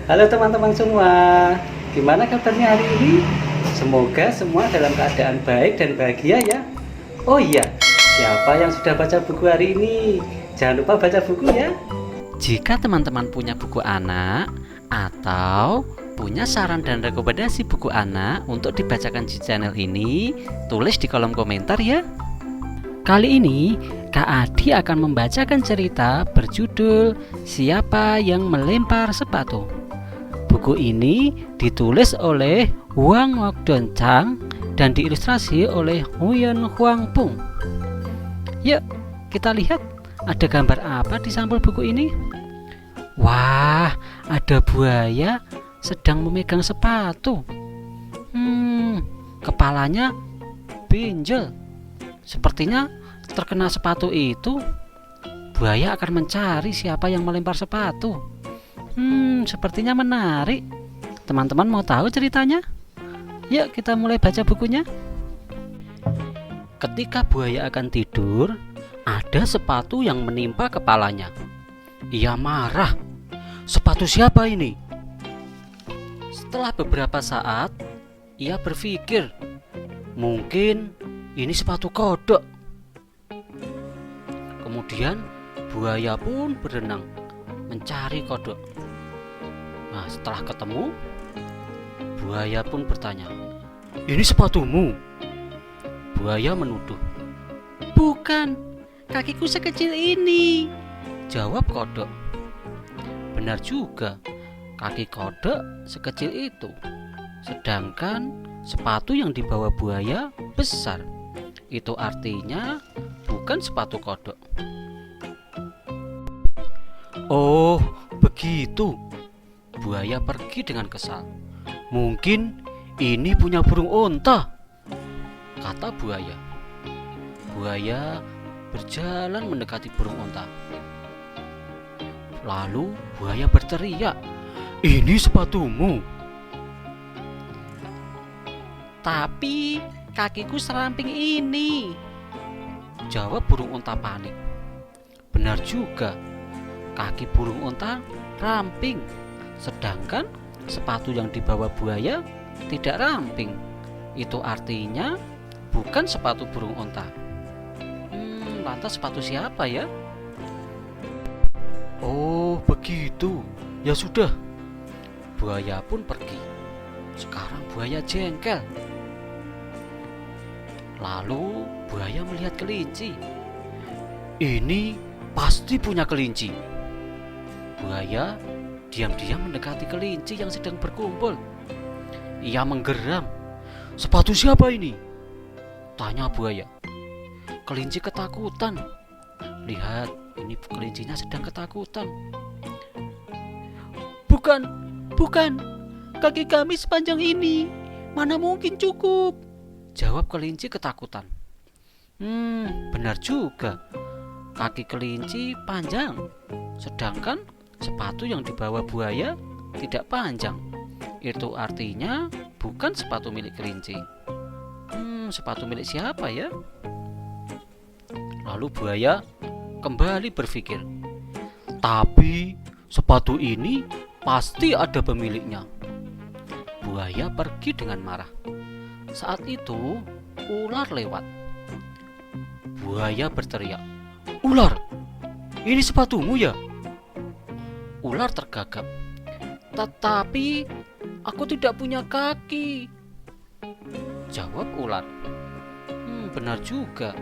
Halo teman-teman semua, gimana kabarnya hari ini? Semoga semua dalam keadaan baik dan bahagia ya. Oh iya, siapa yang sudah baca buku hari ini? Jangan lupa baca buku ya. Jika teman-teman punya buku anak atau punya saran dan rekomendasi buku anak untuk dibacakan di channel ini, tulis di kolom komentar ya. Kali ini Kak Adi akan membacakan cerita berjudul Siapa yang Melempar Sepatu. Buku ini ditulis oleh Wang Wokdon Chang dan diilustrasi oleh Huyen Huang Pung. Yuk, kita lihat ada gambar apa di sampul buku ini. Wah, ada buaya sedang memegang sepatu. Kepalanya benjol. Sepertinya terkena sepatu itu, buaya akan mencari siapa yang melempar sepatu. Sepertinya menarik. Teman-teman mau tahu ceritanya? Yuk kita mulai baca bukunya. Ketika buaya akan tidur, ada sepatu yang menimpa kepalanya. Ia marah. Sepatu siapa ini? Setelah beberapa saat, ia berpikir, mungkin ini sepatu kodok. Kemudian buaya pun berenang mencari kodok. Nah, setelah ketemu, buaya pun bertanya, "Ini sepatumu?" Buaya menuduh, "Bukan, kakiku sekecil ini," jawab kodok. Benar juga, kaki kodok sekecil itu. Sedangkan sepatu yang dibawa buaya besar. Itu artinya bukan sepatu kodok. Oh, begitu. Buaya pergi dengan kesal. Mungkin ini punya burung onta, kata buaya. Buaya berjalan mendekati burung onta. Lalu buaya berteriak, "Ini sepatumu." "Tapi kakiku seramping ini," jawab burung onta panik. Benar juga, kaki burung onta ramping, sedangkan sepatu yang dibawa buaya tidak ramping. Itu artinya bukan sepatu burung onta. Lantas sepatu siapa ya? Oh, begitu. Ya sudah. Buaya pun pergi. Sekarang buaya jengkel. Lalu buaya melihat kelinci. Ini pasti punya kelinci. Buaya diam-diam mendekati kelinci yang sedang berkumpul. Ia menggeram. "Sepatu siapa ini?" tanya buaya. Kelinci ketakutan. Lihat, ini kelincinya sedang ketakutan. Bukan, kaki kami sepanjang ini. Mana mungkin cukup," jawab kelinci ketakutan. Benar juga. Kaki kelinci panjang, sedangkan sepatu yang dibawa buaya tidak panjang. Itu artinya bukan sepatu milik kelinci. Sepatu milik siapa ya? Lalu buaya kembali berpikir, tapi sepatu ini pasti ada pemiliknya. Buaya pergi dengan marah. Saat itu ular lewat. Buaya berteriak, "Ular, ini sepatumu ya?" Ular tergagap. "Tetapi aku tidak punya kaki," jawab ular. Benar juga,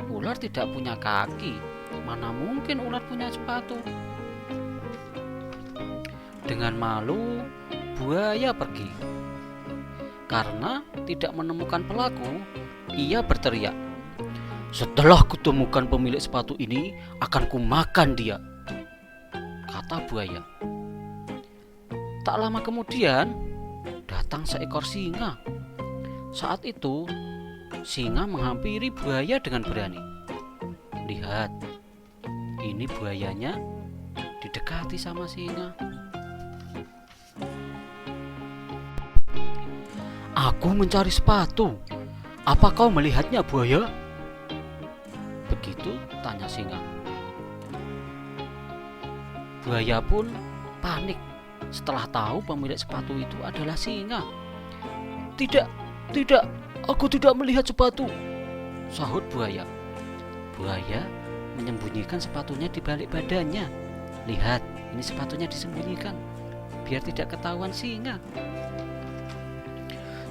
ular tidak punya kaki. Mana mungkin ular punya sepatu? Dengan malu, buaya pergi. Karena tidak menemukan pelaku, ia berteriak, "Setelah kutemukan pemilik sepatu ini, akan kumakan dia," kata buaya. Tak lama kemudian, datang seekor singa. Saat itu, singa menghampiri buaya dengan berani. Lihat, ini buayanya didekati sama singa. "Aku mencari sepatu. Apa kau melihatnya, buaya?" Begitu tanya singa. Buaya pun panik. setelah tahu pemilik sepatu itu adalah singa. Tidak, aku tidak melihat sepatu, sahut buaya. Buaya menyembunyikan sepatunya di balik badannya. Lihat, ini sepatunya disembunyikan biar tidak ketahuan singa.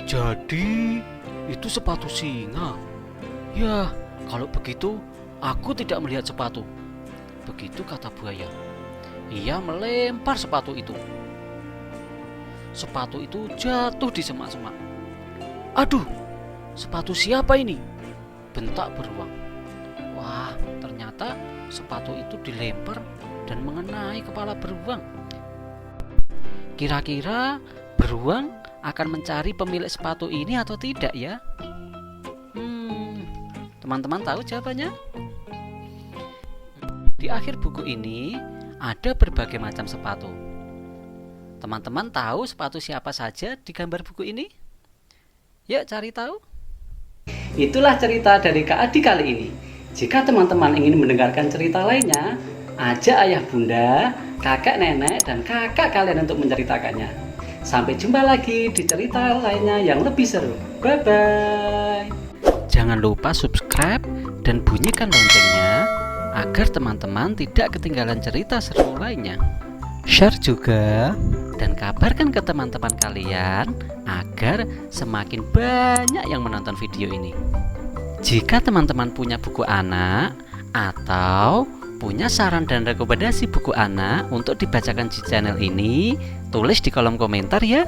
Jadi, itu sepatu singa. Ya, kalau begitu aku tidak melihat sepatu. Begitu kata buaya. Ia melempar sepatu itu. Sepatu itu jatuh di semak-semak. Aduh, sepatu siapa ini? Bentak beruang. Wah, ternyata sepatu itu dilempar dan mengenai kepala beruang. Kira-kira beruang akan mencari pemilik sepatu ini atau tidak ya? Teman-teman tahu jawabannya? Di akhir buku ini ada berbagai macam sepatu. Teman-teman tahu sepatu siapa saja di gambar buku ini? Yuk cari tahu. Itulah cerita dari Kak Adi kali ini. Jika teman-teman ingin mendengarkan cerita lainnya, ajak ayah bunda, kakek nenek, dan kakak kalian untuk menceritakannya. Sampai jumpa lagi di cerita lainnya yang lebih seru. Bye-bye. Jangan lupa subscribe dan bunyikan loncengnya agar teman-teman tidak ketinggalan cerita seru lainnya. Share juga dan kabarkan ke teman-teman kalian agar semakin banyak yang menonton video ini. Jika teman-teman punya buku anak atau punya saran dan rekomendasi buku anak untuk dibacakan di channel ini, tulis di kolom komentar ya.